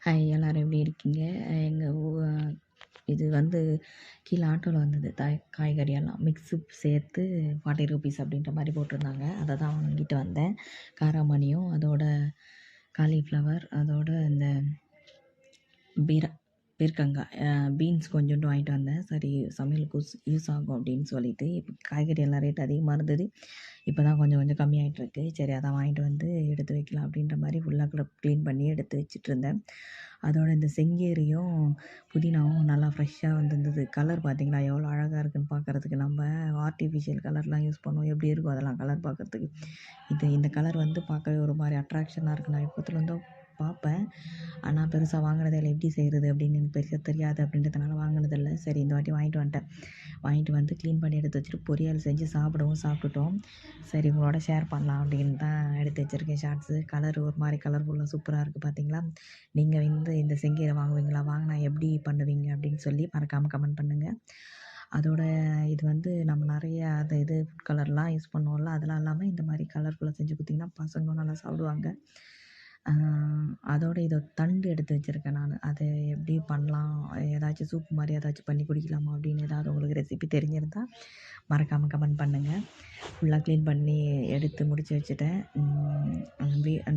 Hi எல்லாரும் எப்படி இருக்கீங்க? எங்க இது வந்து கீழ ஆட்டோல வந்தது. காய்கறி எல்லாம் மிக்ஸு சேர்த்து ₹40 அப்படின்ற மாரி போட்டிருந்தாங்க. அத தான் வாங்கிட்டு வந்தேன். காராமணியும், அதோட காலிஃப்ளவர், அதோட இந்த பீர பீர்க்கங்காய் பீன்ஸ் கொஞ்சோண்டு வாங்கிட்டு வந்தேன். சரி சமையலுக்கு யூஸ் ஆகும் அப்படின்னு சொல்லிட்டு. இப்போ காய்கறி எல்லாம் ரேட் அதிகமாக இருந்தது. இப்போ தான் கொஞ்சம் கொஞ்சம் கம்மியாயிட்டுருக்கு. சரி அதான் வாங்கிட்டு வந்து எடுத்து வைக்கலாம் அப்படின்ற மாரி ஃபுல்லாக க்ளீன் பண்ணி எடுத்து வச்சுட்ருந்தேன். அதோட இந்த செங்கீரையும், புதினாவும் நல்லா ஃப்ரெஷ்ஷாக வந்திருந்தது. கலர் பார்த்தீங்களா எவ்வளோ அழகா இருக்குன்னு பார்க்கறதுக்கு. நம்ம ஆர்ட்டிஃபிஷியல் கலர்லாம் யூஸ் பண்ணுவோம். எப்படி இருக்கும் அதெல்லாம் கலர் பார்க்கறதுக்கு. இந்த கலர் வந்து பார்க்கவே ஒரு மாரி அட்ராக்ஷனாக இருக்கு. நான் எப்போத்துலேருந்தோ பார்ப்பேன். ஆனா பெருசா வாங்கினதே இல்ல. எப்படி செய்றது அப்படின்னு எனக்கு பெருசா தெரியாது அப்படின்றதுனால வாங்கினதில்ல. சரி இந்த வாட்டி வாங்கிட்டு வந்துட்டேன். வாங்கிட்டு வந்து க்ளீன் பண்ணி எடுத்து வச்சுட்டு பொரியல் செஞ்சு சாப்பிட்டுட்டோம். சரி உங்களோட ஷேர் பண்ணலாம் அப்படின்னு தான் எடுத்து வச்சிருக்கேன் ஷார்ட்ஸு. கலர் ஒரு மாரி கலர்ஃபுல்லா சூப்பரா இருக்குது பார்த்தீங்களா? நீங்க வந்து இந்த செங்கீரை வாங்குவீங்களா? வாங்குனா எப்படி பண்ணுவீங்க அப்படின்னு சொல்லி மறக்காம கமெண்ட் பண்ணுங்க. அதோட இது வந்து நம்ம நெறைய இது ஃபுட் கலர்லாம் யூஸ் பண்ணுவோம்ல, அதெல்லாம் இல்லாம இந்த மாரி கலர்ஃபுல்லா செஞ்சு குடுத்தீங்கன்னா பசங்களும் நல்லா சாப்பிடுவாங்க. ஆ அதோட இத தண்டு எடுத்து வச்சிருக்கேன் நானு. அது எப்படி பண்ணலாம்? ஏதாச்சும் சூப் மாரி ஏதாச்சும் பண்ணி குடிக்கலாமா? அப்படின்னு ஏதாவது உங்களுக்கு ரெசிபி தெரிஞ்சிருந்தா மறக்காம கமெண்ட் பண்ணுங்க. ஃபுல்லா க்ளீன் பண்ணி எடுத்து முடிச்சு வச்சுட்டேன்.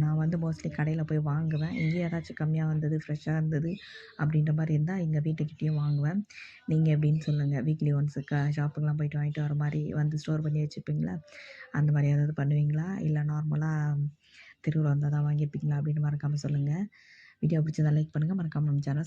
நான் வந்து மோஸ்ட்லி கடையில போய் வாங்குவேன். இங்கேயும் ஏதாச்சும் கம்மியா வந்தது, ஃப்ரெஷ்ஷா இருந்தது அப்படின்ற மாரி இருந்தா எங்க வீட்டுக்கிட்டயும் வாங்குவேன். நீங்க எப்படின்னு சொல்லுங்க. வீக்லி ஒன்ஸ் ஷாப்புக்குலாம் போயிட்டு வாங்கிட்டு வர மாரி வந்து ஸ்டோர் பண்ணி வச்சுப்பீங்களா? அந்த மாரி ஏதாவது பண்ணுவீங்களா? இல்ல நார்மலா தெருவுல வந்தா தான் வாங்கியிருப்பீங்களா? அப்படின்னு மறக்காம சொல்லுங்க. வீடியோ பிடிச்சிருந்தா லைக் பண்ணுங்க. மறக்காம நம்ம சேனல